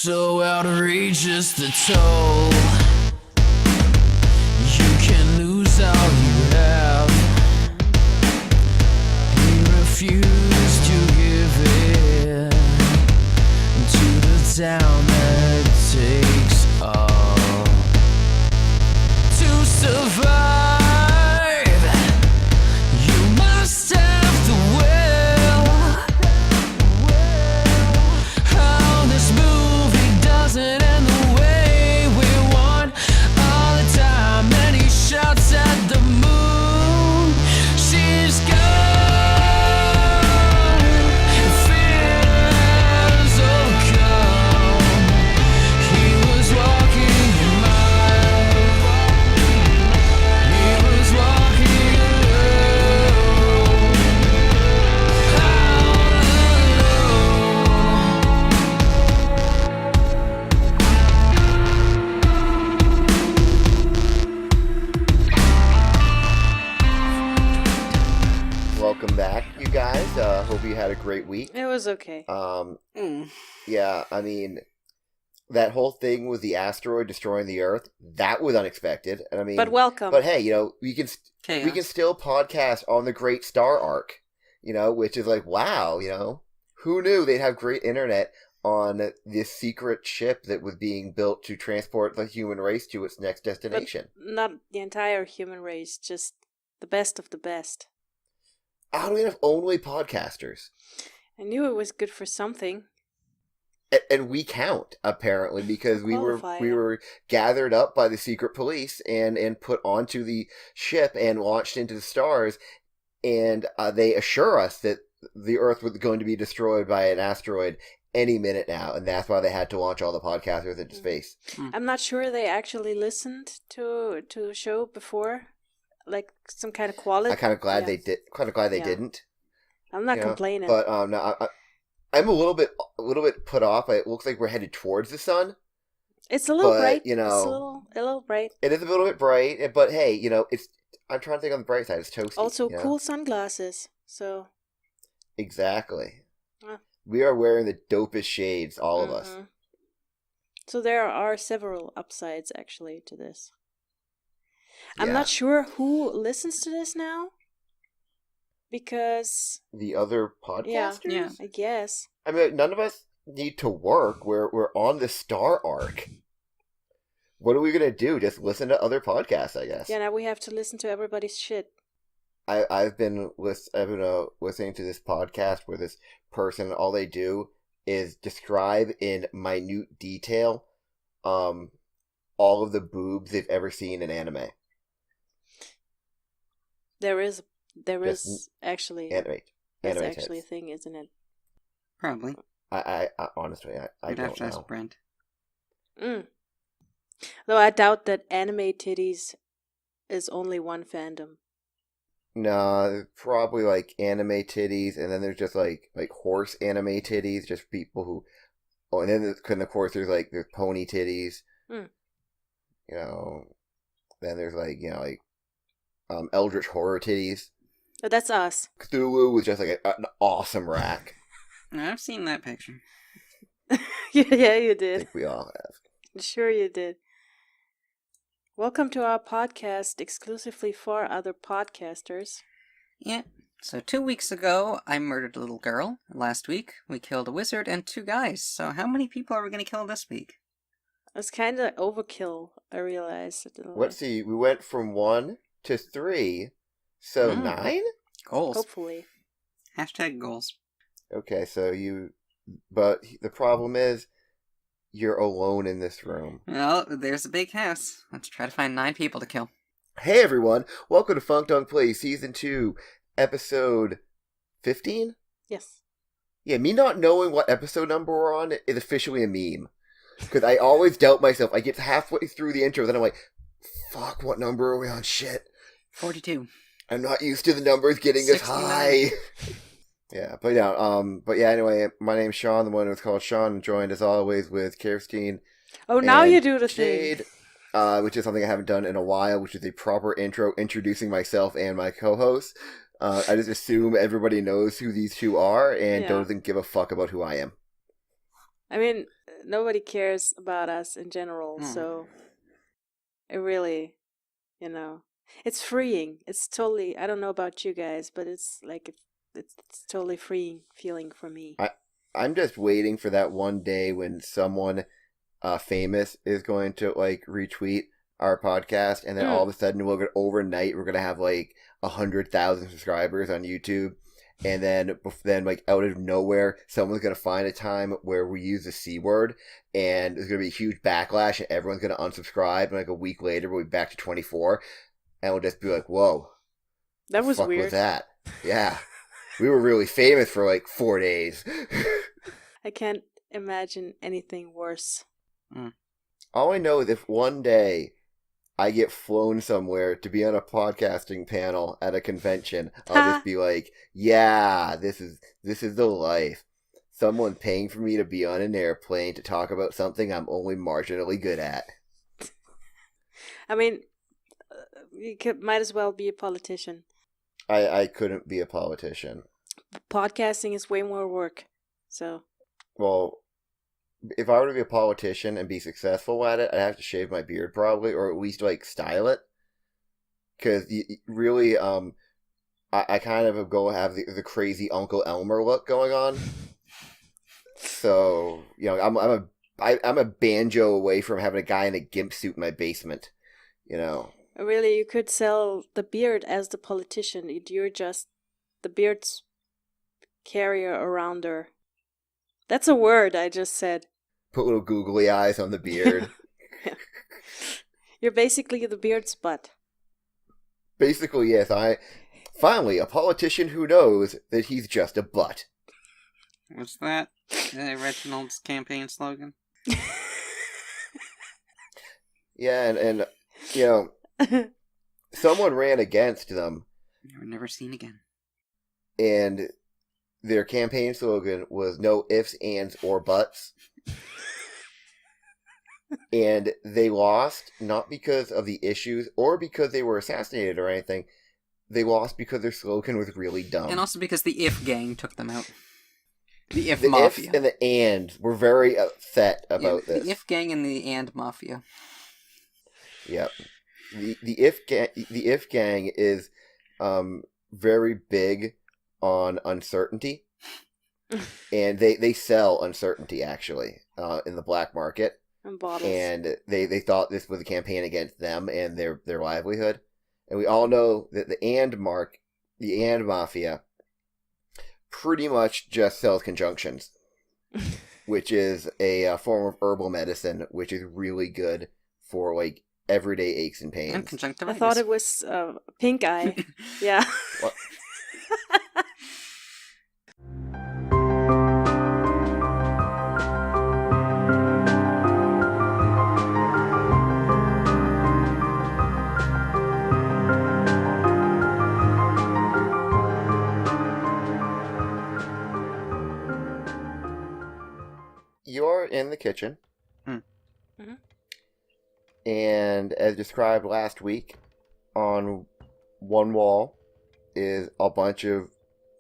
So outrageous the toll. You can lose all you have. We refuse to give in to the town that takes all. To survive, you must have the will. How this movie doesn't end the way we want all the time. And he shouts at the moon, she's gone. Fears overcome. He was walking a mile. He was walking alone. How Welcome back, you guys. Hope you had a great week. It was okay. Yeah, I mean, that whole thing with the asteroid destroying the Earth, that was unexpected. And I mean, But welcome. But hey, we can Chaos. still podcast on the Great Star Arc, which is like, wow, who knew they'd have great internet on this secret ship that was being built to transport the human race to its next destination. Not the entire human race, just the best of the best. How do we have only podcasters? I knew it was good for something. And we count, apparently, because we Qualify, were gathered up by the secret police and put onto the ship and launched into the stars, and they assure us that the Earth was going to be destroyed by an asteroid any minute now, and that's why they had to launch all the podcasters into space. I'm not sure they actually listened to the show before, like some kind of quality. I'm kind of glad they did. Kind of glad they Yeah. didn't. I'm not complaining. But no, I'm a little bit put off. It looks like we're headed towards the sun. It's a little but, bright. It's a little bright. It is a little bit bright, but hey, it's. I'm trying to think on the bright side. It's toasty. Also, cool sunglasses. So Exactly. Ah. We are wearing the dopest shades, all of us. So there are several upsides actually to this. I'm Yeah. not sure who listens to this now. Because The other podcasters? Yeah. I guess. I mean, none of us need to work. We're on the Star Arc. What are we going to do? Just listen to other podcasts, I guess. Yeah, now we have to listen to everybody's shit. I've been listening to this podcast where this person, all they do is describe in minute detail all of the boobs they've ever seen in anime. There is Just actually Anime. that's Anime actually a tits. thing, isn't it? Probably. I honestly, I You'd have don't to ask know. Brent. Though I doubt that anime titties is only one fandom. No, probably like anime titties, and then there's just like horse anime titties, just people who. Oh, and then of course there's pony titties. Mm. Then there's eldritch horror titties. But that's us. Cthulhu was just like an awesome rack. I've seen that picture. Yeah, you I did. think we all have. Sure you did. Welcome to our podcast exclusively for other podcasters. Yeah. So 2 weeks ago, I murdered a little girl. Last week, we killed a wizard and 2 guys. So how many people are we going to kill this week? It's kind of overkill, I realized. Let's see. We went from 1 to 3, so 9. Goals. Hopefully. Hashtag goals. Okay, but the problem is, you're alone in this room. Well, there's a big house. Let's try to find 9 people to kill. Hey everyone, welcome to Funk Dunk Plays Season 2, Episode 15? Yes. Yeah, me not knowing what episode number we're on is officially a meme. Because I always doubt myself. I get halfway through the intro, then I'm like, fuck, what number are we on? Shit. 42. I'm not used to the numbers getting this 69. high. Anyway, my name's Sean, the one who's called Sean, joined as always with Kirstine. Oh, now and you do the Jade, thing. which is something I haven't done in a while, which is a proper intro introducing myself and my co-host. I just assume everybody knows who these two are and Yeah. doesn't give a fuck about who I am. I mean, nobody cares about us in general, so it really, it's freeing. It's totally, I don't know about you guys, but it's like, it's totally freeing feeling for me. I'm just waiting for that one day when someone famous is going to like retweet our podcast, and then all of a sudden we're gonna have like 100,000 subscribers on YouTube, and then like out of nowhere someone's gonna find a time where we use the C word, and there's gonna be a huge backlash, and everyone's gonna unsubscribe, and like a week later we'll be back to 24, and we'll just be like, whoa, That was fuck weird. was that? Yeah. We were really famous for like 4 days. I can't imagine anything worse. All I know is if one day I get flown somewhere to be on a podcasting panel at a convention, I'll just be like, yeah, this is the life. Someone paying for me to be on an airplane to talk about something I'm only marginally good at. I mean, might as well be a politician. I couldn't be a politician. Podcasting is way more work, so... Well, if I were to be a politician and be successful at it, I'd have to shave my beard probably, or at least like style it. Because really, I kind of have the crazy Uncle Elmer look going on. So I'm a banjo away from having a guy in a gimp suit in my basement. Really, you could sell the beard as the politician. You're just the beard's carrier arounder. That's a word I just said. Put little googly eyes on the beard. Yeah. You're basically the beard's butt. Basically, yes. Finally, a politician who knows that he's just a butt. What's that? Reginald's campaign slogan? Yeah, and someone ran against them. You were never seen again. And their campaign slogan was no ifs, ands, or buts. And they lost not because of the issues or because they were assassinated or anything. They lost because their slogan was really dumb. And also because the If gang took them out. The If the Mafia. ifs and the ands were very upset about this. The If gang and the And Mafia. Yep. The If gang is very big on uncertainty. And they sell uncertainty actually in the black market. And bottles. And they thought this was a campaign against them and their livelihood. And we all know that the And Mafia pretty much just sells conjunctions, which is a form of herbal medicine, which is really good for like everyday aches and pains. And conjunctivitis. I thought it was pink eye. Yeah. What? You're in the kitchen. Mm-hmm. And as described last week, on one wall is a bunch of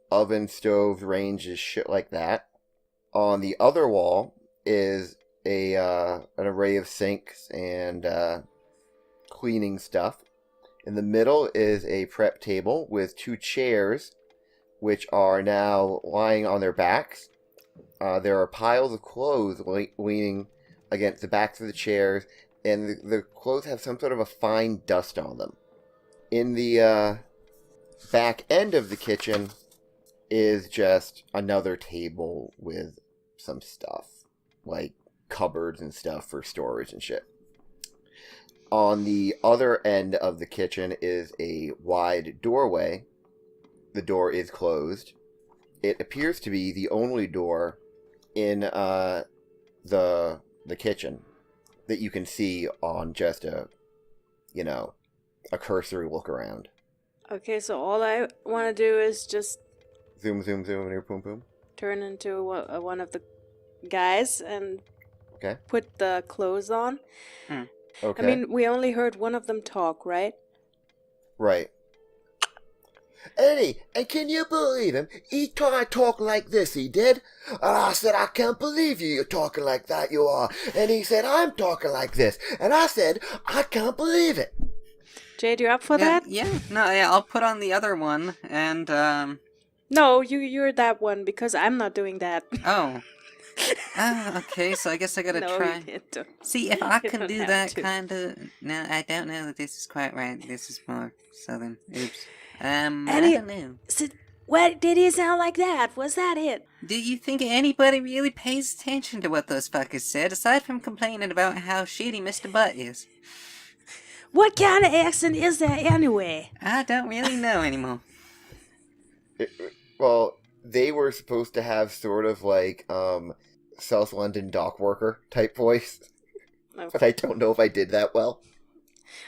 oven, stoves, ranges, shit like that. On the other wall is an array of sinks and cleaning stuff. In the middle is a prep table with 2 chairs, which are now lying on their backs. There are piles of clothes leaning against the backs of the chairs, and the clothes have some sort of a fine dust on them. In the back end of the kitchen is just another table with some stuff, like cupboards and stuff for storage and shit. On the other end of the kitchen is a wide doorway. The door is closed. It appears to be the only door in the kitchen that you can see on just a cursory look around. Okay, so all I want to do is just Zoom, near boom, boom. turn into one of the guys and Okay. put the clothes on. Okay. I mean, we only heard one of them talk, right? Right. And can you believe him? He tried talking like this, he did. And I said, I can't believe you're talking like that, you are. And he said, I'm talking like this. And I said, I can't believe it. Jade, you up for that? Yeah, no, yeah, I'll put on the other one, and, No, you're that one because I'm not doing that. oh. Okay, so I guess I gotta No, try. you don't. See, if I You can don't do have that to. kind of... No, I don't know that this is quite right. This is more southern. Oops. I Any- don't know. What did he sound like that? Was that it? Do you think anybody really pays attention to what those fuckers said, aside from complaining about how shitty Mr. Butt is? What kind of accent is that anyway? I don't really know anymore. Well, they were supposed to have sort of like, South London dock worker type voice. No. But I don't know if I did that well.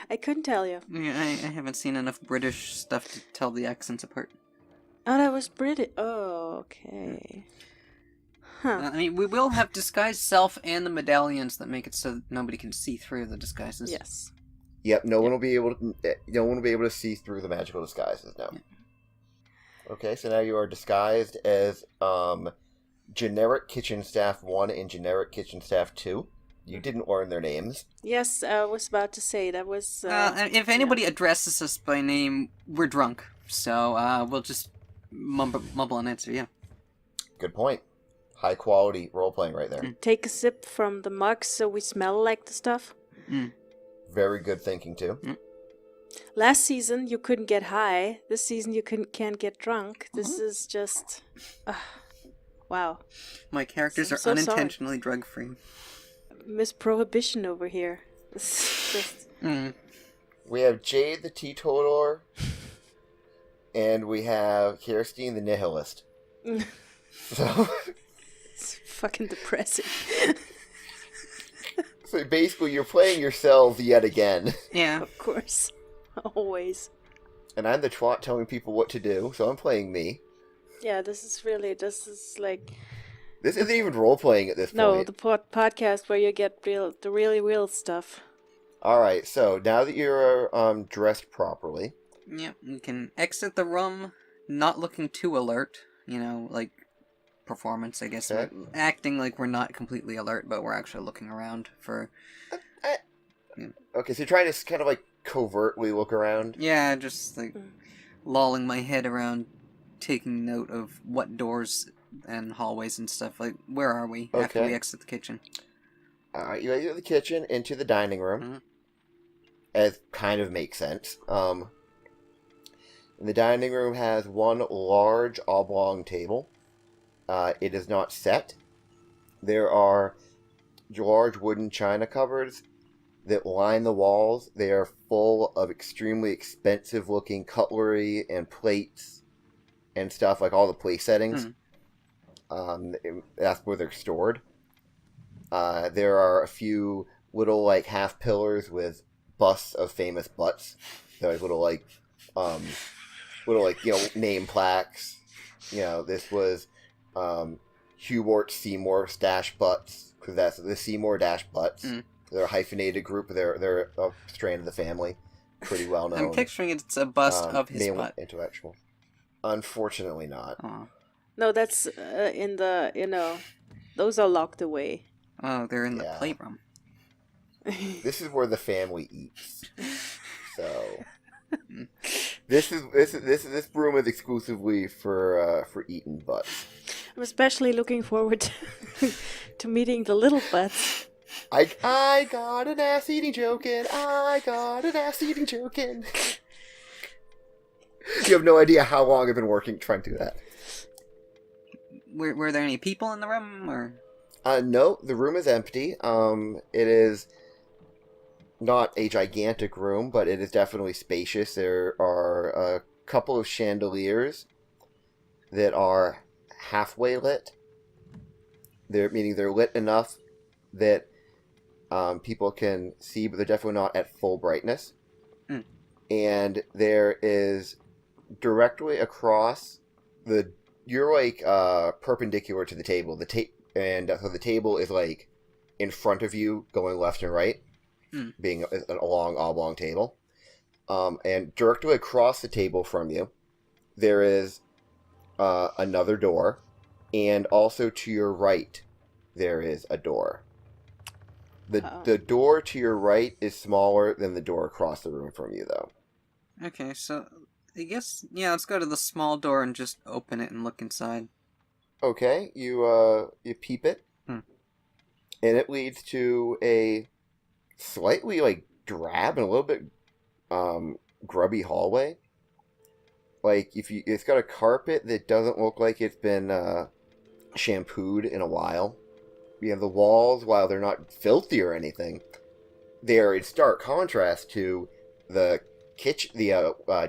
I couldn't tell you. Yeah, I haven't seen enough British stuff to tell the accents apart. Oh, that was British. Oh, okay. Huh. I mean, we will have disguised self and the medallions that make it so that nobody can see through the disguises. Yes. Yep, no one will be able to see through the magical disguises now. Yeah. Okay, so now you are disguised as generic kitchen staff 1 and generic kitchen staff 2. You didn't learn their names. Yes, I was about to say that was. If anybody addresses us by name, we're drunk. So we'll just mumble an answer, yeah. Good point. High quality role playing right there. Take a sip from the mug so we smell like the stuff. Very good thinking too. Last season you couldn't get high. This season you can't get drunk. This is just. Wow. My characters I'm are so sorry. unintentionally drug-free. Miss Prohibition over here. This is just. We have Jade the teetotaler, and we have Kirstine the nihilist. So, It's fucking depressing. so basically, you're playing yourselves yet again. Yeah. Of course. Always. And I'm the twat telling people what to do, so I'm playing me. Yeah, this is like. This isn't even role playing at this point. No, the podcast where you get the really real stuff. Alright, so now that you're dressed properly. Yeah, we can exit the room, not looking too alert. You know, like performance, I guess. Okay. Acting like we're not completely alert, but we're actually looking around for... Okay, so you're trying to kind of like covertly look around. Yeah, just like lolling my head around, taking note of what doors and hallways and stuff. Like, where are we after Okay. we exit the kitchen? Alright, you exit the kitchen into the dining room. It kind of makes sense. The dining room has one large oblong table. It is not set. There are large wooden china cupboards that line the walls. They are full of extremely expensive looking cutlery and plates and stuff, like all the place settings. That's where they're stored. There are a few little like half pillars with busts of famous butts. They're like little name plaques. You know, this was Hubert Seymour Dash Butts, because that's the Seymour Dash Butts. They're a hyphenated group. They're a strand of the family, pretty well known. I'm picturing it's a bust of his name butt. Intellectual. Unfortunately, not. Oh. No, that's in the, those are locked away. Oh, they're in the Yeah. playroom. This is where the family eats. So this room is exclusively for eating butts. I'm especially looking forward to meeting the little butts. I got an ass eating joking. I got an ass eating joking. You have no idea how long I've been working trying to do that. Were there any people in the room, or? No, the room is empty. It is not a gigantic room, but it is definitely spacious. There are a couple of chandeliers that are halfway lit. Meaning they're lit enough that people can see, but they're definitely not at full brightness. And there is directly across you're like perpendicular to the table. So the table is like in front of you, going left and right, being a long oblong table. And directly across the table from you there is another door, and also to your right, there is a door. The door to your right is smaller than the door across the room from you, though. Okay, so I guess, yeah, let's go to the small door and just open it and look inside. Okay, you peep it, Hmm. and it leads to a slightly, like, drab and a little bit grubby hallway. Like, it's got a carpet that doesn't look like it's been shampooed in a while. You have the walls, while they're not filthy or anything, they're in stark contrast to the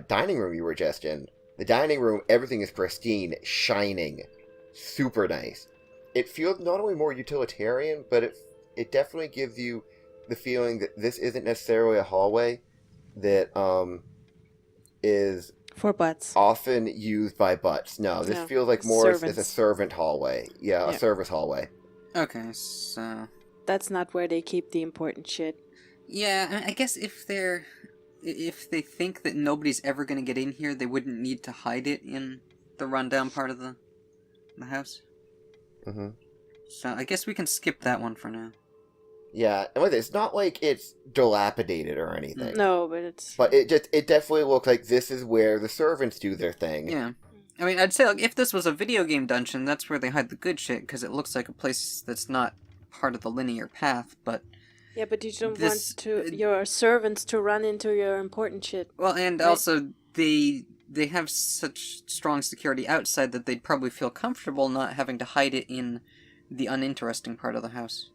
dining room you were just in. The dining room, everything is pristine, shining, super nice. It feels not only more utilitarian, but it definitely gives you the feeling that this isn't necessarily a hallway that is For butts. often used by butts. No, this No, feels like more as a servants. servant hallway. Yeah, Yeah. a service hallway. Okay, so... That's not where they keep the important shit. Yeah, I guess if they think that nobody's ever going to get in here, they wouldn't need to hide it in the rundown part of the house. Mm-hmm. So I guess we can skip that one for now. Yeah, and with it, it's not like it's dilapidated or anything. No, but it's... But it definitely looks like this is where the servants do their thing. Yeah. I mean, I'd say, like, if this was a video game dungeon, that's where they hide the good shit, because it looks like a place that's not part of the linear path, but... Yeah, but you don't This- want your servants to run into your important shit. Well, and Right. also, they have such strong security outside that they'd probably feel comfortable not having to hide it in the uninteresting part of the house.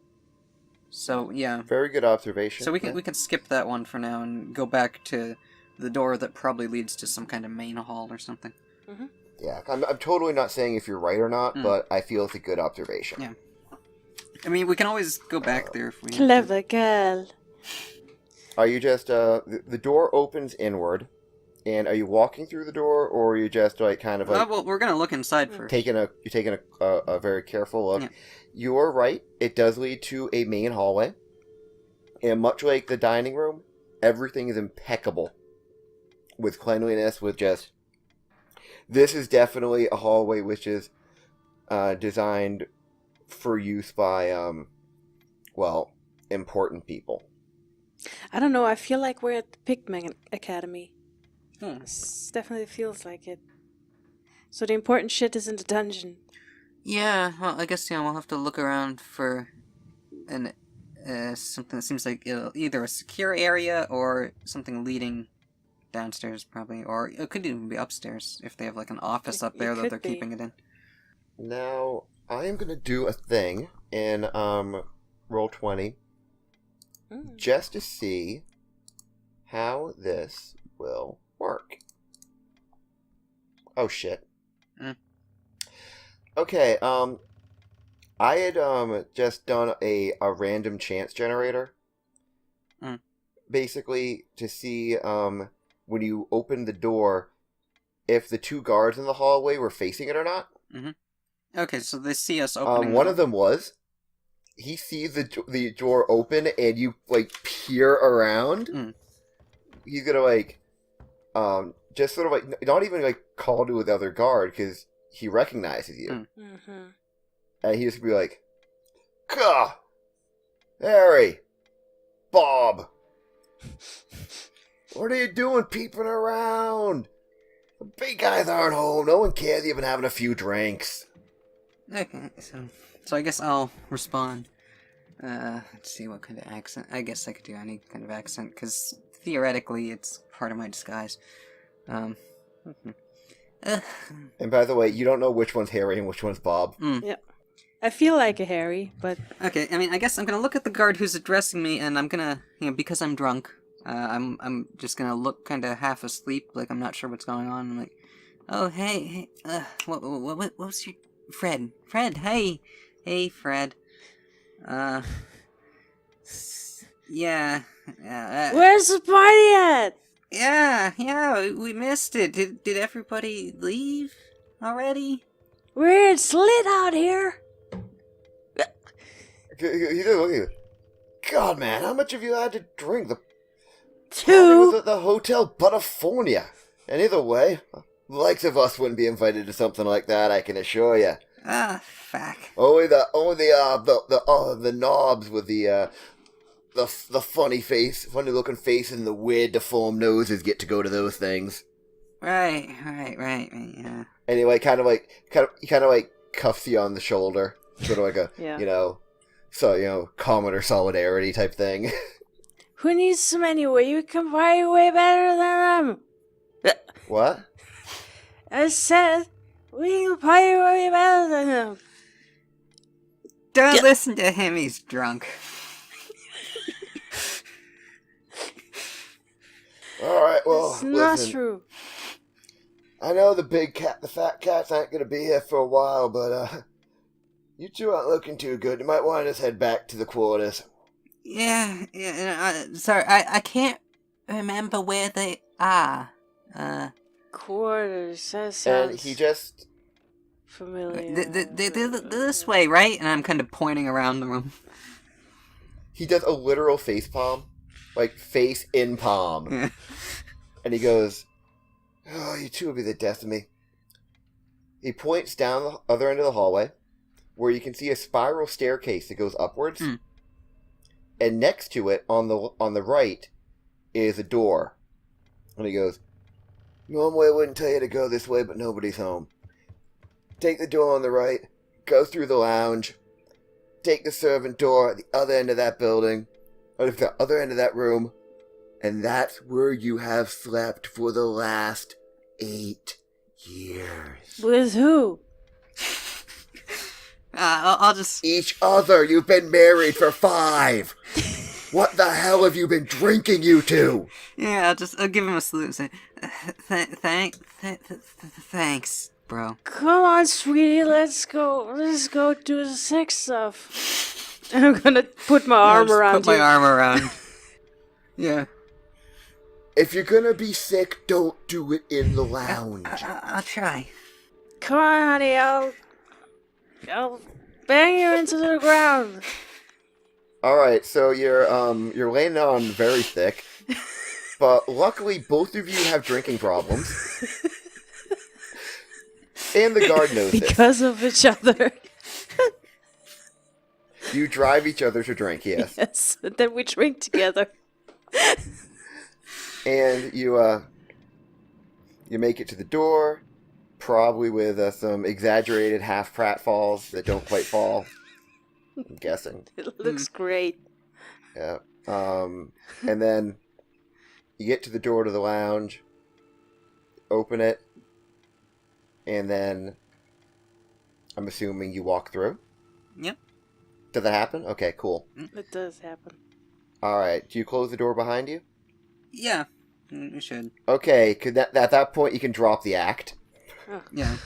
So, yeah. Very good observation. So we can skip that one for now and go back to the door that probably leads to some kind of main hall or something. Yeah, I'm totally not saying if you're right or not, but I feel it's a good observation. Yeah. I mean, we can always go back there if we... Clever girl. Are you just, the door opens inward, and are you walking through the door, or are you just, like, kind of, like, well, we're gonna look inside first. you're taking a very careful look? Yeah. You're right, it does lead to a main hallway, and much like the dining room, everything is impeccable with cleanliness, with just... This is definitely a hallway which is designed for use by, important people. I don't know, I feel like we're at the Pigman Academy. Hmm. Definitely feels like it. So the important shit is in the dungeon. Yeah, well, I guess, we'll have to look around for something that seems like either a secure area or something leading downstairs, probably. Or it could even be upstairs, if they have, like, an office up It there that could they're be. keeping it in. Now, I am going to do a thing in Roll20 just to see how this will work. Oh, shit. Mm. Okay, I had just done a random chance generator. Mm. Basically, to see when you open the door, if the two guards in the hallway were facing it or not. Okay, so they see us opening One of them was. He sees the door open, and you, like, peer around. Mm. He's gonna, like, just sort of, like, not even, like, call to the other guard, because he recognizes you. Mm. Mm-hmm. And he just be like, Gah! Harry! Bob! What are you doing peeping around? The big guys aren't home. No one cares you've been having a few drinks. Okay, so I guess I'll respond. Let's see what kind of accent. I guess I could do any kind of accent, because theoretically it's part of my disguise. And by the way, you don't know which one's Harry and which one's Bob. Yep. I feel like a Harry, but Okay, I mean, I guess I'm gonna look at the guard who's addressing me, and I'm gonna, because I'm drunk, I'm just gonna look kind of half asleep, like I'm not sure what's going on. I'm like, oh hey, what was your Fred, hey, Fred, yeah, where's the party at? yeah, we missed it. Did everybody leave already? Weird slit out here. He didn't look at you. God, man, how much have you had to drink? The party Two. was at the Hotel Butterfornia. And either way, The likes of us wouldn't be invited to something like that, I can assure you. Ah, fuck. Only the knobs with the funny looking face and the weird deformed noses get to go to those things. Right, yeah. And he kind of cuffs you on the shoulder, sort of like a common or solidarity type thing. Who needs them anyway? You can play way better than them. What? I said we can play way better than them. Don't listen to him, he's drunk. Alright, well, It's not listen. true. I know the fat cats aren't going to be here for a while, but you two aren't looking too good. You might want to just head back to the quarters. Yeah, sorry, I can't remember where they are. Quarters, that And sounds he just... familiar. They're this way, right? And I'm kind of pointing around the room. He does a literal face palm. Like, face in palm. Yeah. And he goes, "Oh, you two will be the death of me." He points down the other end of the hallway, where you can see a spiral staircase that goes upwards. Hmm. And next to it, on the right, is a door. And he goes, "Normally I wouldn't tell you to go this way, but nobody's home. Take the door on the right, go through the lounge, take the servant door at the other end of that building, or at the other end of that room, and that's where you have slept for the last 8 years. With who? I'll just... Each other. You've been married for 5. What the hell have you been drinking, you two?" Yeah, I'll give him a salute and say, thanks, bro. Come on, sweetie, let's go do the sex stuff. And I'm gonna put my arm Just around put my you. arm around. Yeah. If you're gonna be sick, don't do it in the lounge. I'll try. Come on, honey, I'll bang you into the ground. Alright, so you're laying on very thick, but luckily both of you have drinking problems. And the guard knows this. Because of each other. You drive each other to drink, yes. Yes, and then we drink together. And you make it to the door, probably with some exaggerated half pratfalls that don't quite fall. I'm guessing. It looks great. Yeah. And then you get to the door to the lounge, open it, and then I'm assuming you walk through. Yep. Did that happen? Okay, cool. It does happen. Alright, do you close the door behind you? Yeah, we should. Okay, at that point you can drop the act. Yeah.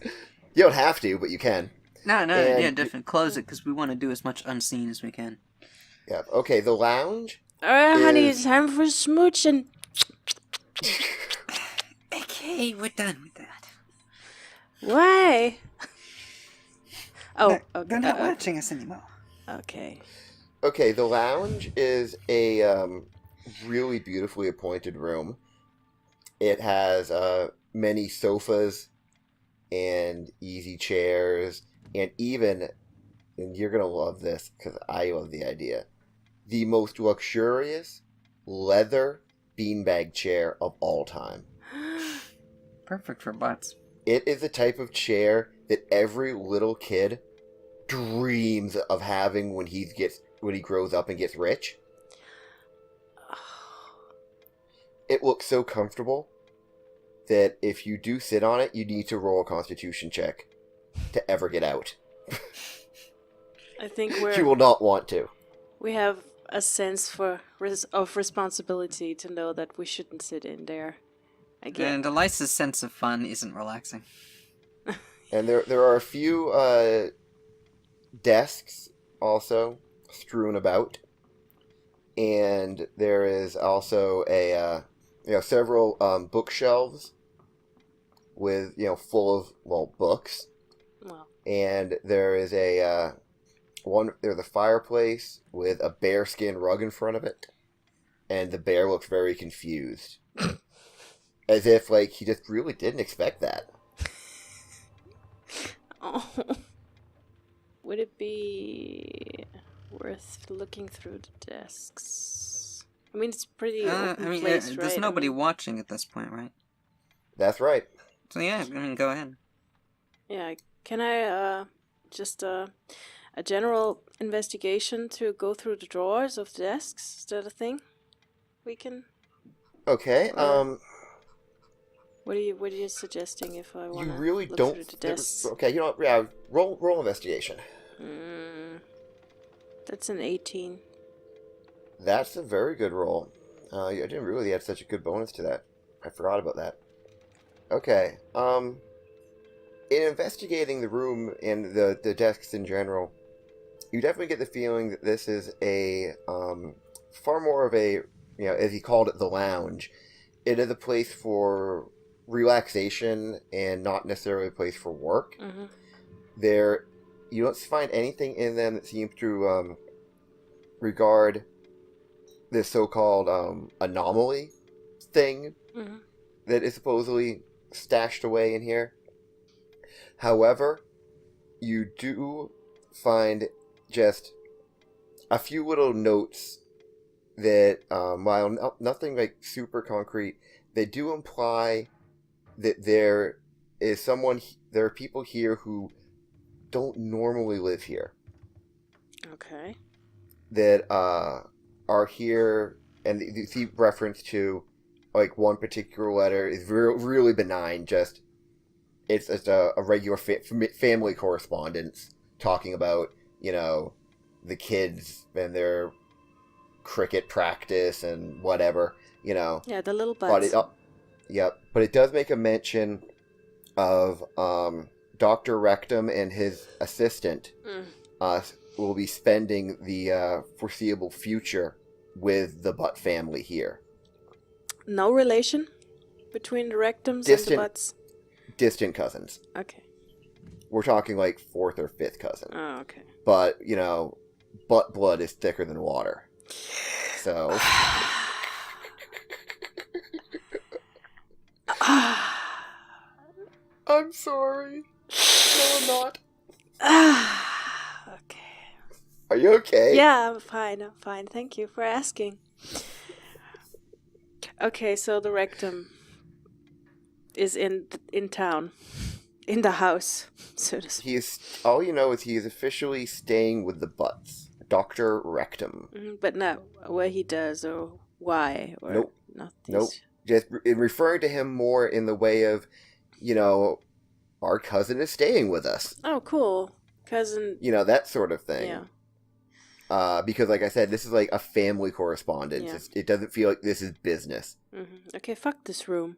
You don't have to, but you can. No, And yeah, definitely close it because we want to do as much unseen as we can. Yeah. Okay, the lounge. Alright, honey, Is- it's time for smooching. Okay, we're done with that. Why? Oh, They're okay. not watching us anymore. Okay. Okay, the lounge is a really beautifully appointed room. It has many sofas and easy chairs, and even, and you're going to love this because I love the idea, the most luxurious leather beanbag chair of all time. Perfect for butts. It is the type of chair that every little kid dreams of having when he grows up and gets rich. It looks so comfortable that if you do sit on it, you need to roll a constitution check to ever get out. I think You will not want to. we have a sense of responsibility to know that we shouldn't sit in there again. And Elisa's sense of fun isn't relaxing. And there are a few desks also strewn about, and there is also several bookshelves with full of books, Well, and there is there's a fireplace with a bearskin rug in front of it, and the bear looks very confused. as if like he just really didn't expect that. Oh. Would it be worth looking through the desks? I mean, it's pretty open place, right? There's nobody I mean, watching at this point, right? That's right. So yeah, I mean, go ahead. yeah. Can I just a general investigation to go through the drawers of the desks? Is that a thing? We can. Okay. What are you suggesting if I want You to really look don't. through the desks? Okay, you know what? Yeah, roll investigation. That's an 18. That's a very good roll. I didn't really add such a good bonus to that. I forgot about that. Okay. In investigating the room and the desks in general, you definitely get the feeling that this is a far more of a, as he called it, the lounge. It is a place for relaxation and not necessarily a place for work. Mm-hmm. You don't find anything in them that seems to regard this so-called anomaly thing that is supposedly stashed away in here. However, you do find just a few little notes that, while nothing like super concrete, they do imply that there are people here who don't normally live here. Okay. That are here, and you see reference to like one particular letter is really benign. Just it's just a regular family correspondence talking about the kids and their cricket practice and whatever. Yeah, the little butts. But it does make a mention of Dr. Rectum and his assistant will be spending the foreseeable future with the Butt family here. No relation between the rectums and the butts? Distant cousins. Okay. We're talking like 4th or 5th cousin. Oh, okay. But, butt blood is thicker than water. So... I'm sorry. No, I'm not. Okay. Are you okay? Yeah, I'm fine. Thank you for asking. Okay, so the rectum is in town. In the house, so to speak. All you know is he is officially staying with the Butts. Dr. Rectum. But not what he does or why. Or nope. Not Nope. Just referring to him more in the way of, our cousin is staying with us. Oh, cool. Cousin. That sort of thing. Yeah. Because, like I said, this is like a family correspondence. Yeah. It doesn't feel like this is business. Mm-hmm. Okay, fuck this room.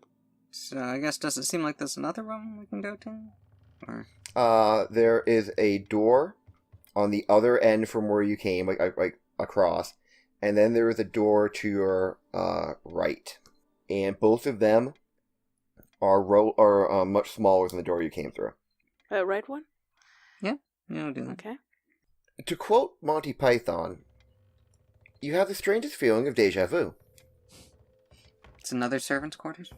So I guess, does it seem like there's another room we can go to? Or there is a door on the other end from where you came, like across, and then there is a door to your right, and both of them are much smaller than the door you came through. Right one? Yeah, I'll do that. Okay. To quote Monty Python, you have the strangest feeling of deja vu. It's another servant's quarters?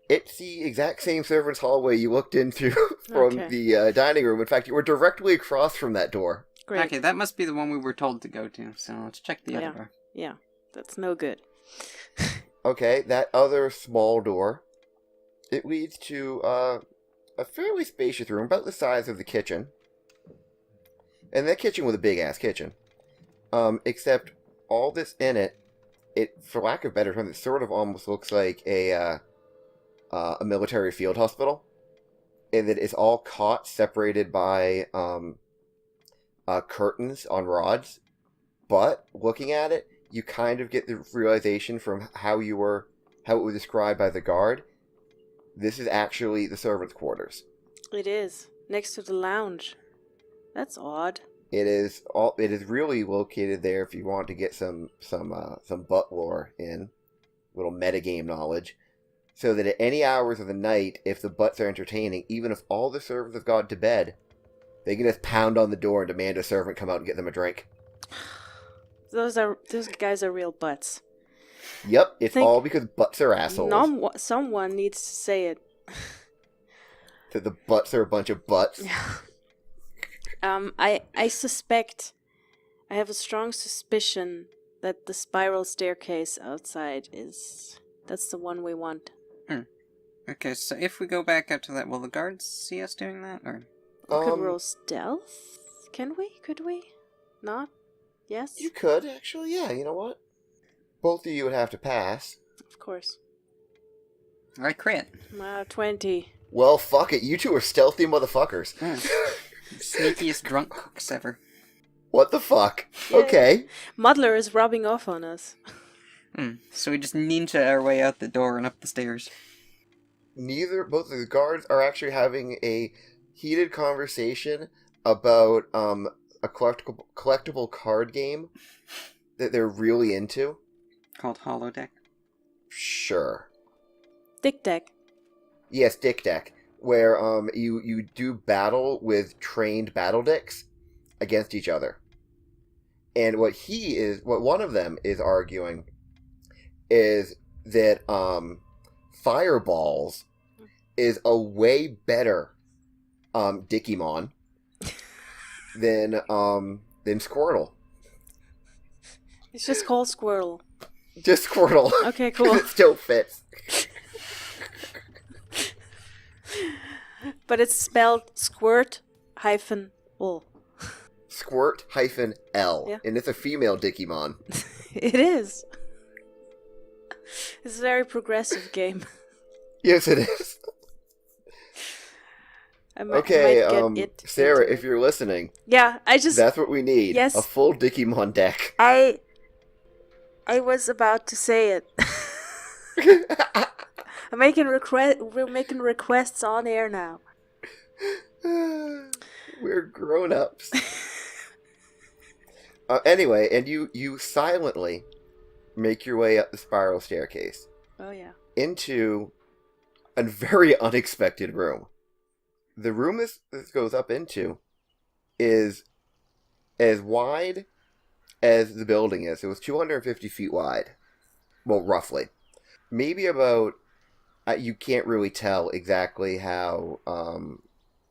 It's the exact same servant's hallway you looked into from Okay. the dining room. In fact, you were directly across from that door. Great. Okay, that must be the one we were told to go to, so let's check the Yeah. other door. Yeah, that's no good. Okay, that other small door, it leads to a fairly spacious room, about the size of the kitchen. And that kitchen was a big-ass kitchen. Except all this in it, for lack of better terms, it sort of almost looks like a military field hospital. And that it's all cots separated by curtains on rods. But looking at it, you kind of get the realization from how it was described by the guard. This is actually the servants' quarters. It is next to the lounge. That's odd. It is really located there if you want to get some butt lore in, little metagame knowledge, so that at any hours of the night, if the butts are entertaining, even if all the servants have gone to bed, they can just pound on the door and demand a servant come out and get them a drink. Those guys are real butts. Yep, it's Think- all because butts are assholes. Someone needs to say it. That the butts are a bunch of butts. I suspect, I have a strong suspicion that the spiral staircase outside that's the one we want. Okay, so if we go back up to that, will the guards see us doing that, or? We could roll stealth? Can we? Could we? Not? Yes? You could, actually, yeah, you know what? Both of you would have to pass. Of course. I crit. 20. Well, fuck it, you two are stealthy motherfuckers. Sneakiest drunk cooks ever. What the fuck? Yeah. Okay. Muddler is rubbing off on us. So we just ninja our way out the door and up the stairs. Both of the guards are actually having a heated conversation about a collectible card game that they're really into. Called Holodeck. Sure. Dick deck. Yes, Dick Deck, where you do battle with trained battle dicks against each other. And what one of them is arguing is that Fireballs is a way better Dickymon than Squirtle. It's just called Squirrel. Just Squirtle. Okay, cool. It still fits. But it's spelled squirt-l. Squirt-L. Yeah. And it's a female Dickymon. It is. It's a very progressive game. Yes, it is. I might Okay, get it Sarah, into if it. you're listening, Yeah, that's what we need. Yes. A full Dickymon deck. I was about to say it. We're making requests on air now. We're grown-ups. Anyway, and you silently make your way up the spiral staircase Oh yeah. into a very unexpected room. The room this goes up into is as wide as the building is. It was 250 feet wide. Well, roughly. Maybe about... you can't really tell exactly how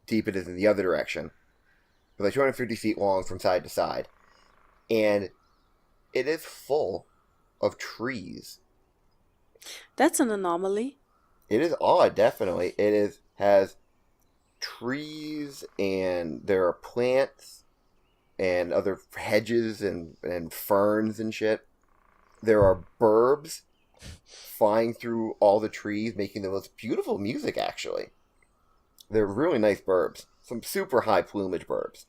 deep it is in the other direction. But like 250 feet long from side to side. And it is full of trees. That's an anomaly. It is odd, definitely. Has trees, and there are plants and other hedges and ferns and shit. There are burbs flying through all the trees, making the most beautiful music, actually. They're really nice burbs. Some super high plumage burbs.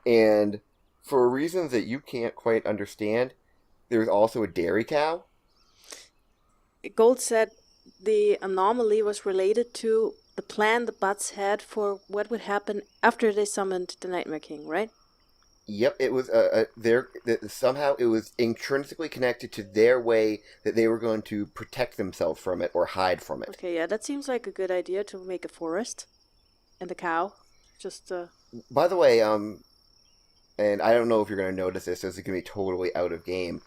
And for reasons that you can't quite understand, there's also a dairy cow. Gold said the anomaly was related to the plan the Butts had for what would happen after they summoned the Nightmare King, right? Yep, it was somehow it was intrinsically connected to their way that they were going to protect themselves from it or hide from it. Okay, yeah, that seems like a good idea to make a forest. And the cow. Just, By the way, and I don't know if you're going to notice this, this is going to be totally out of game.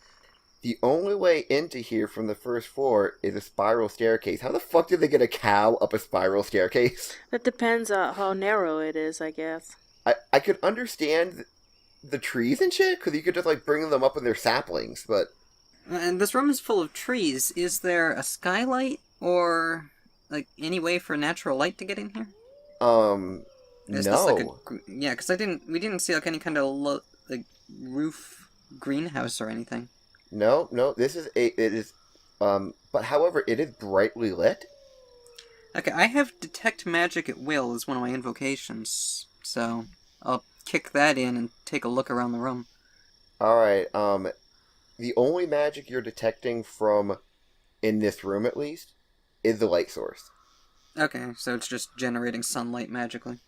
The only way into here from the first floor is a spiral staircase. How the fuck did they get a cow up a spiral staircase? that depends on how narrow it is, I guess. I could understand the trees and shit, because you could just, like, bring them up in their saplings, but... And this room is full of trees. Is there a skylight or, like, any way for natural light to get in here? Is no. This like yeah, because we didn't see, like, any kind of, like, roof greenhouse or anything. No, it is, but however, it is brightly lit. Okay, I have Detect Magic at Will as one of my invocations, so I'll kick that in and take a look around the room. Alright, the only magic you're detecting from, in this room at least, is the light source. Okay, so it's just generating sunlight magically.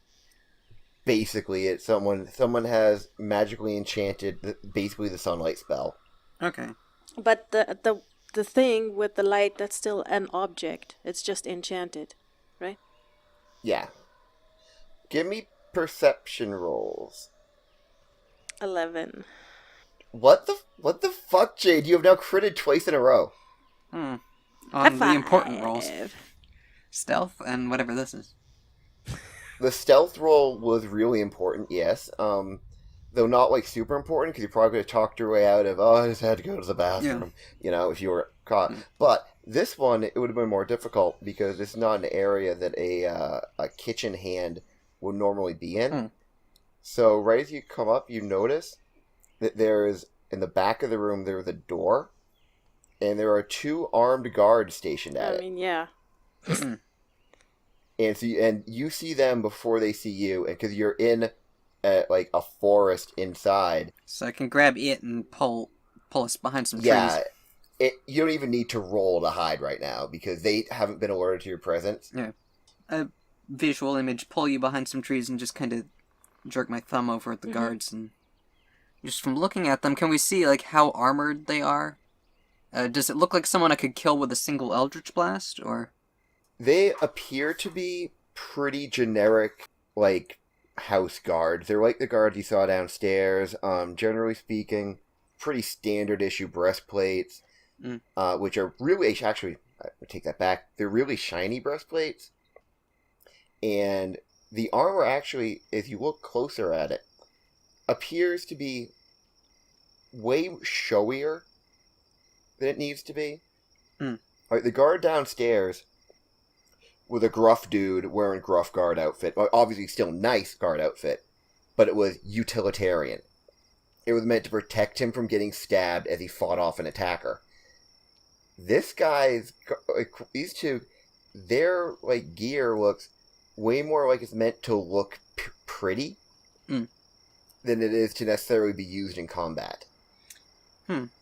Basically, it's someone has magically enchanted basically the sunlight spell. Okay. But the thing with the light, that's still an object. It's just enchanted, right? Yeah. Give me perception rolls. 11. What the fuck, Jade? You have now critted twice in a row. On High the important rolls. five. Stealth and whatever this is. The stealth roll was really important, yes. Though not like super important because you probably could have talked your way out of, I just had to go to the bathroom, if you were caught. But this one, it would have been more difficult because it's not an area that a kitchen hand would normally be in. So right as you come up, you notice that there's, in the back of the room, there's a door, and there are 2 armed guards stationed at it. I mean, yeah. And you see them before they see you, and because you're in like a forest inside. So I can grab it and pull us behind some trees. Yeah, you don't even need to roll to hide right now because they haven't been alerted to your presence. Yeah, a visual image: pull you behind some trees and just kind of jerk my thumb over at the guards, and just from looking at them, can we see like how armored they are? Does it look like someone I could kill with a single Eldritch Blast, or? They appear to be pretty generic, like, house guards. They're like the guards you saw downstairs. Generally speaking, pretty standard issue breastplates, which are really, actually, I take that back. They're really shiny breastplates. And the armor actually, if you look closer at it, appears to be way showier than it needs to be. Like, the guard downstairs with a gruff dude wearing gruff guard outfit. Well, obviously still nice guard outfit, but it was utilitarian. It was meant to protect him from getting stabbed as he fought off an attacker. This guy's, like, these two, their, like, gear looks way more like it's meant to look pretty than it is to necessarily be used in combat.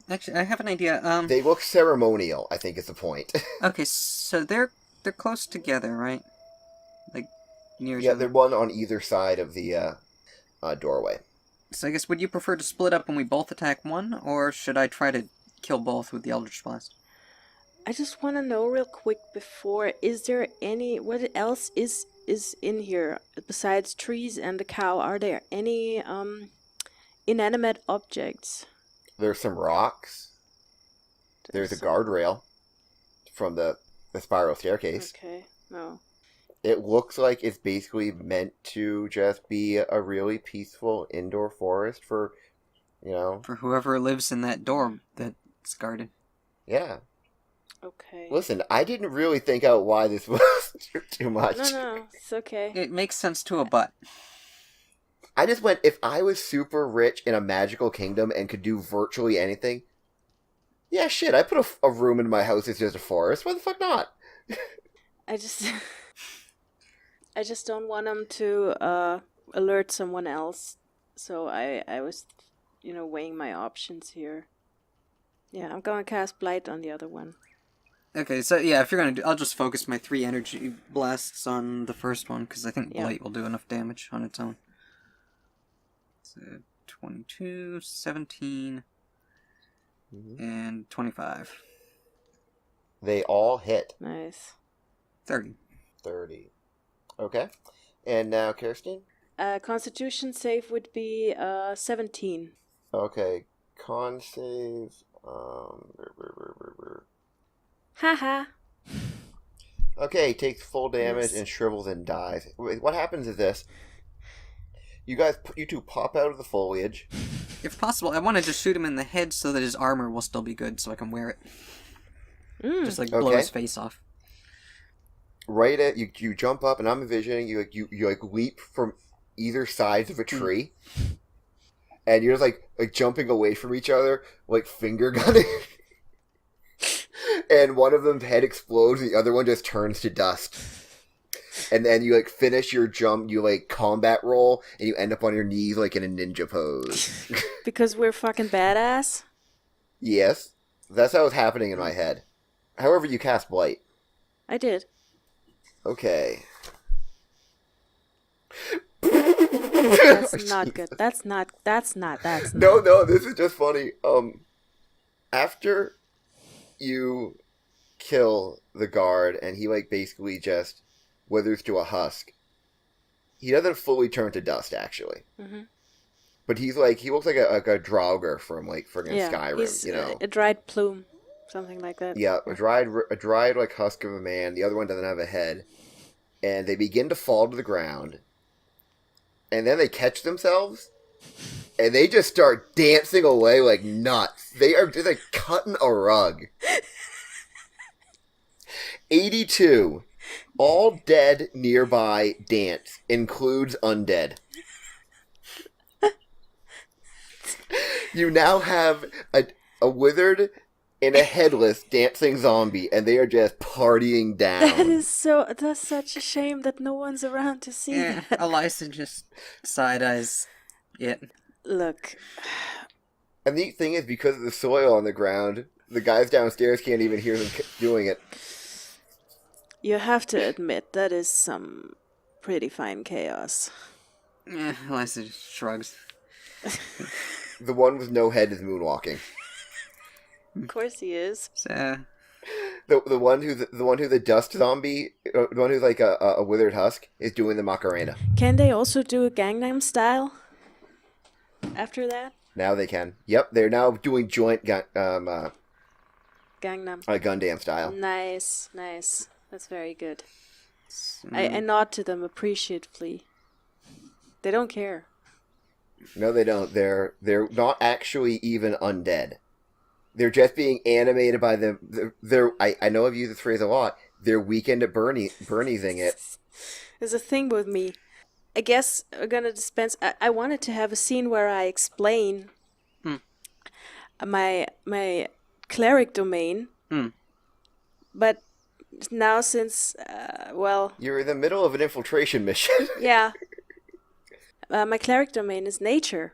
Actually, I have an idea. They look ceremonial, I think is the point. Okay, so they're close together, right? Like, near each Yeah, other? they're one on either side of the doorway. So I guess, would you prefer to split up when we both attack one, or should I try to kill both with the Eldritch Blast? I just want to know real quick before, is there any, what else is in here besides trees and the cow? Are there any inanimate objects? There's some rocks. There's a guardrail from the spiral staircase. Okay, no. It looks like it's basically meant to just be a really peaceful indoor forest for, For whoever lives in that dorm that's guarded. Yeah. Okay. Listen, I didn't really think out why this was too much. No, it's okay. It makes sense to a butt. I just went, if I was super rich in a magical kingdom and could do virtually anything, yeah, shit, I put a room in my house that's just a forest. Why the fuck not? I just don't want them to alert someone else. So I was, weighing my options here. Yeah, I'm gonna cast Blight on the other one. Okay, so yeah, if you're gonna I'll just focus my 3 energy blasts on the first one, because I think Blight will do enough damage on its own. So 22, 17, and 25. They all hit. Nice. 30. 30. Okay. And now, Kirsten? Constitution save would be 17. Okay. Con save. Haha. Okay, takes full damage Yes. and shrivels and dies. What happens is this. You two pop out of the foliage. If possible, I want to just shoot him in the head so that his armor will still be good, so I can wear it. Just like blow his face off. Right at you jump up, and I'm envisioning you leap from either sides of a tree, and you're just like jumping away from each other, like finger gunning. And one of them's head explodes, and the other one just turns to dust. And then you finish your jump, you combat roll, and you end up on your knees like in a ninja pose. Because we're fucking badass? Yes, that's how it's happening in my head. However, you cast Blight. I did. Okay. That's not good. That's not. No, this is just funny. After you kill the guard and he basically just withers to a husk, he doesn't fully turn to dust, actually. But he looks like a Draugr from like friggin' Yeah, Skyrim, he's you know. a dried plume, something like that. Yeah, a dried like husk of a man. The other one doesn't have a head, and they begin to fall to the ground, and then they catch themselves, and they just start dancing away like nuts. They are just like cutting a rug. 82. All dead nearby dance includes undead. You now have a withered and a headless dancing zombie, and they are just partying down. That's such a shame that no one's around to see Yeah, that. Elisa just side-eyes it. Look, And the neat thing is, because of the soil on the ground, the guys downstairs can't even hear them doing it. you have to admit that is some pretty fine chaos. Elisa just shrugs. The one with no head is moonwalking. Of course he is. So, The one who's the dust zombie, the one who's like a withered husk, is doing the Macarena. Can they also do a Gangnam Style after that? Now they can. Yep, they're now doing joint Gangnam. Gundam style. Nice. That's very good. so I nod to them appreciatively. They don't care. No, they don't. They're not actually even undead. They're just being animated by them. I know I've used this phrase a lot. They're weekend at Bernie'sing it. There's a thing with me. I guess we're gonna dispense. I wanted to have a scene where I explain my cleric domain, but now since You're in the middle of an infiltration mission. yeah, my cleric domain is nature,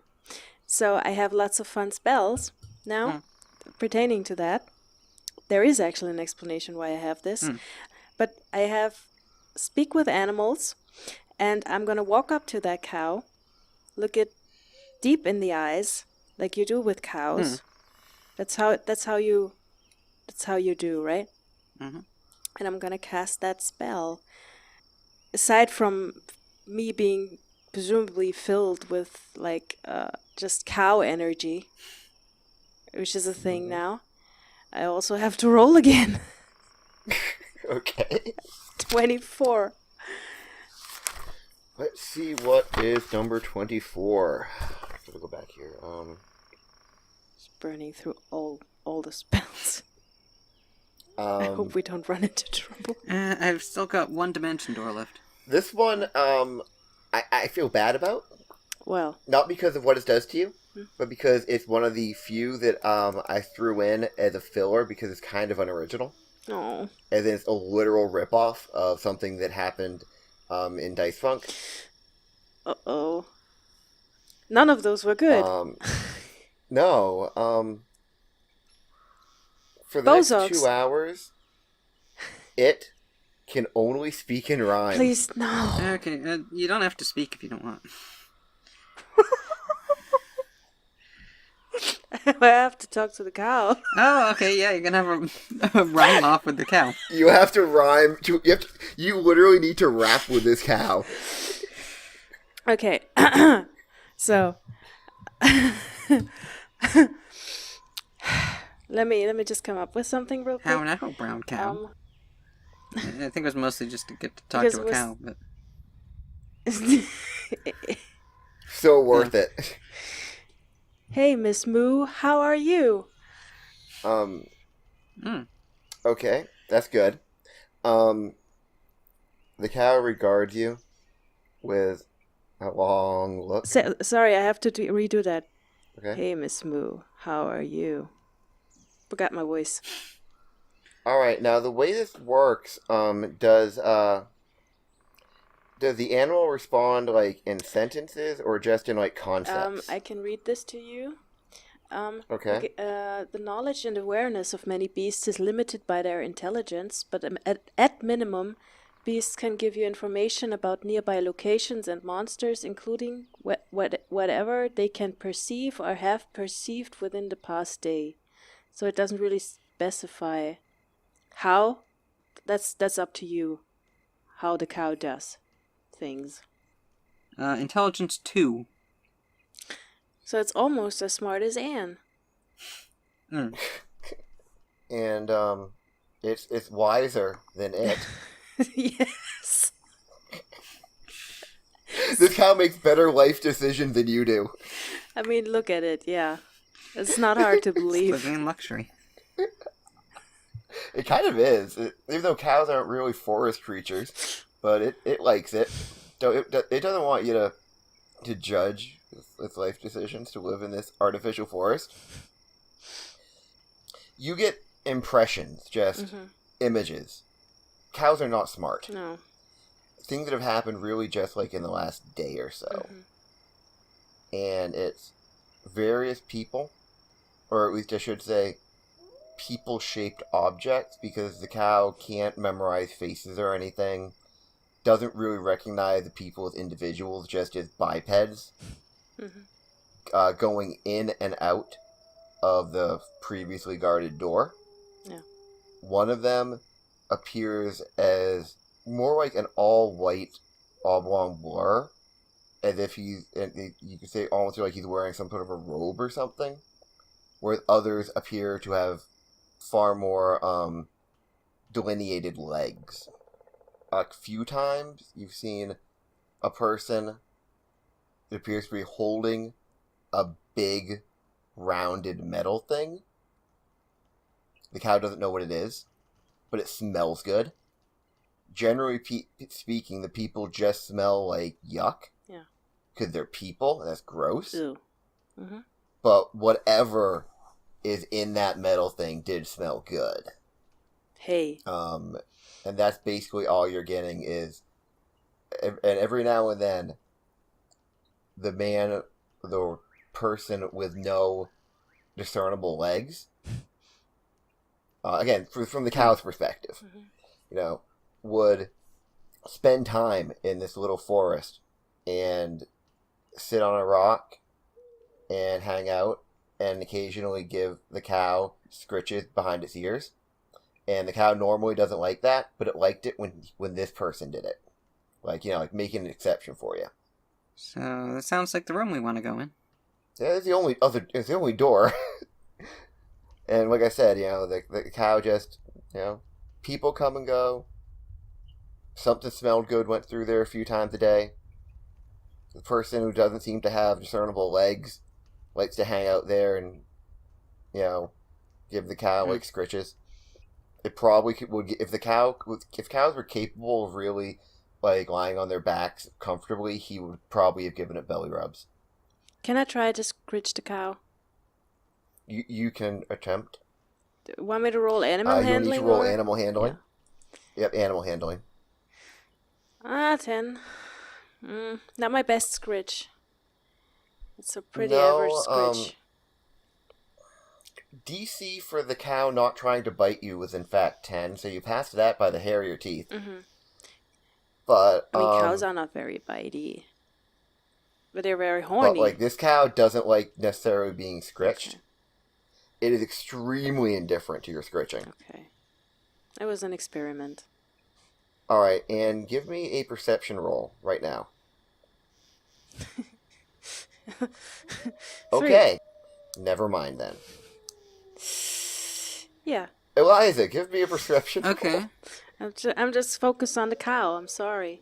so I have lots of fun spells now pertaining to that. There is actually an explanation why I have this, but I have speak with animals. And I'm gonna walk up to that cow, look it deep in the eyes, like you do with cows. That's how you do, right? Mm-hmm. And I'm gonna cast that spell. Aside from me being presumably filled with like just cow energy, which is a thing now, I also have to roll again. Okay. 24. Let's see what is number 24. Gotta go back here. Just burning through all the spells. I hope we don't run into trouble. I've still got one dimension door left. This one, I feel bad about. Well, Not because of what it does to you, but because it's one of the few that I threw in as a filler because it's kind of unoriginal. no. As in it's a literal ripoff of something that happened in Dice Funk. Uh-oh. None of those were good. No. For the Bozox. next 2 hours, it can only speak in rhyme. Please, no. Okay, you don't have to speak if you don't want. I have to talk to the cow. Oh, okay, yeah, you're gonna have a rhyme off with the cow. You have to rhyme. You literally need to rap with this cow. Okay. So let me just come up with something real quick. How now, brown cow? I think it was mostly just to get to talk Because to it a was- cow, but So worth it. Hey, Miss Moo, how are you? Okay, that's good. The cow regards you with a long look. Sorry, I have to redo that. Okay. Hey, Miss Moo, how are you? Forgot my voice. All right. Now the way this works, does the animal respond like in sentences or just in like concepts? I can read this to you. Okay. The knowledge and awareness of many beasts is limited by their intelligence, but at minimum, beasts can give you information about nearby locations and monsters, including whatever they can perceive or have perceived within the past day. So it doesn't really specify how. That's up to you. How the cow does things. intelligence 2. So it's almost as smart as Anne. Mm. And it's wiser than it. Yes. This cow makes better life decisions than you do. I mean, look at it, yeah. It's not hard to believe. Living in luxury. It kind of is, even though cows aren't really forest creatures, but it likes it. So it doesn't want you to judge its life decisions to live in this artificial forest. You get impressions, just images. Cows are not smart. No. Things that have happened really just like in the last day or so. And it's various people, or at least I should say, people-shaped objects, because the cow can't memorize faces or anything, doesn't really recognize the people as individuals, just as bipeds, going in and out of the previously guarded door. Yeah. One of them appears as more like an all-white oblong blur, as if you could say almost like he's wearing some sort of a robe or something, whereas others appear to have far more delineated legs. A few times you've seen a person that appears to be holding a big rounded metal thing. The cow doesn't know what it is, but it smells good. Generally speaking, the people just smell like yuck. Yeah. Because they're people, and that's gross. Ew. But whatever is in that metal thing did smell good. Hey. And that's basically all you're getting is, and every now and then, the person with no discernible legs, again, from the cow's perspective, would spend time in this little forest and sit on a rock and hang out and occasionally give the cow scritches behind its ears. And the cow normally doesn't like that, but it liked it when this person did it. Like making an exception for you. So that sounds like the room we want to go in. Yeah, it's the only door. And like I said, the cow just, people come and go. Something smelled good went through there a few times a day. The person who doesn't seem to have discernible legs likes to hang out there and, give the cow like scritches. It probably would, if cows were capable of really like lying on their backs comfortably, he would probably have given it belly rubs. Can I try to scritch the cow? You can attempt. Want me to roll animal handling? You need to roll or? animal handling. Yeah. Yep, animal handling. 10. Not my best scritch. It's a pretty average scritch. DC for the cow not trying to bite you was in fact 10, so you passed that by the hair of your teeth. But I mean, cows are not very bitey, but they're very horny. But like this cow doesn't like necessarily being scritched. Okay. It is extremely indifferent to your scritching. Okay, it was an experiment. All right, and give me a perception roll right now. Okay, never mind then. Yeah. Eliza, give me a perception. Okay. I'm just focused on the cow. I'm sorry.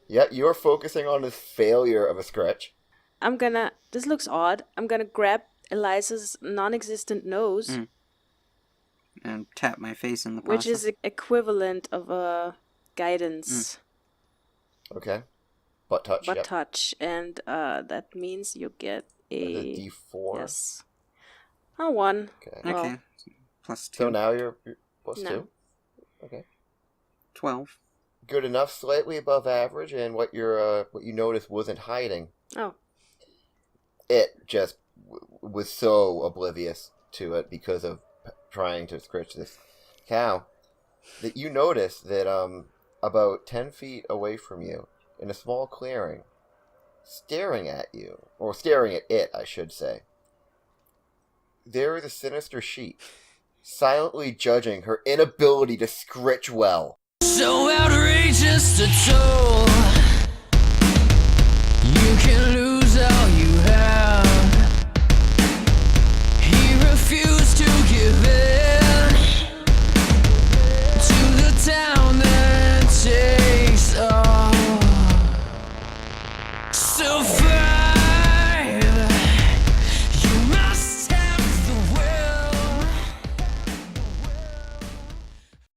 Yeah, you're focusing on the failure of a scratch. This looks odd. I'm gonna grab Eliza's non-existent nose. And tap my face in the process. Which is equivalent of a guidance. Okay. Butt touch. Butt touch. And that means you get a D4. Yes. A 1. Okay. Well, Okay. Plus 2. So now you're plus No. 2. Okay. 12. Good enough, slightly above average, and what you noticed wasn't hiding. Oh. It just was so oblivious to it because of trying to scritch this cow that you noticed that about 10 feet away from you, in a small clearing, staring at you, or staring at it, I should say, there is a sinister sheep, silently judging her inability to scritch well. So outrageous to toll.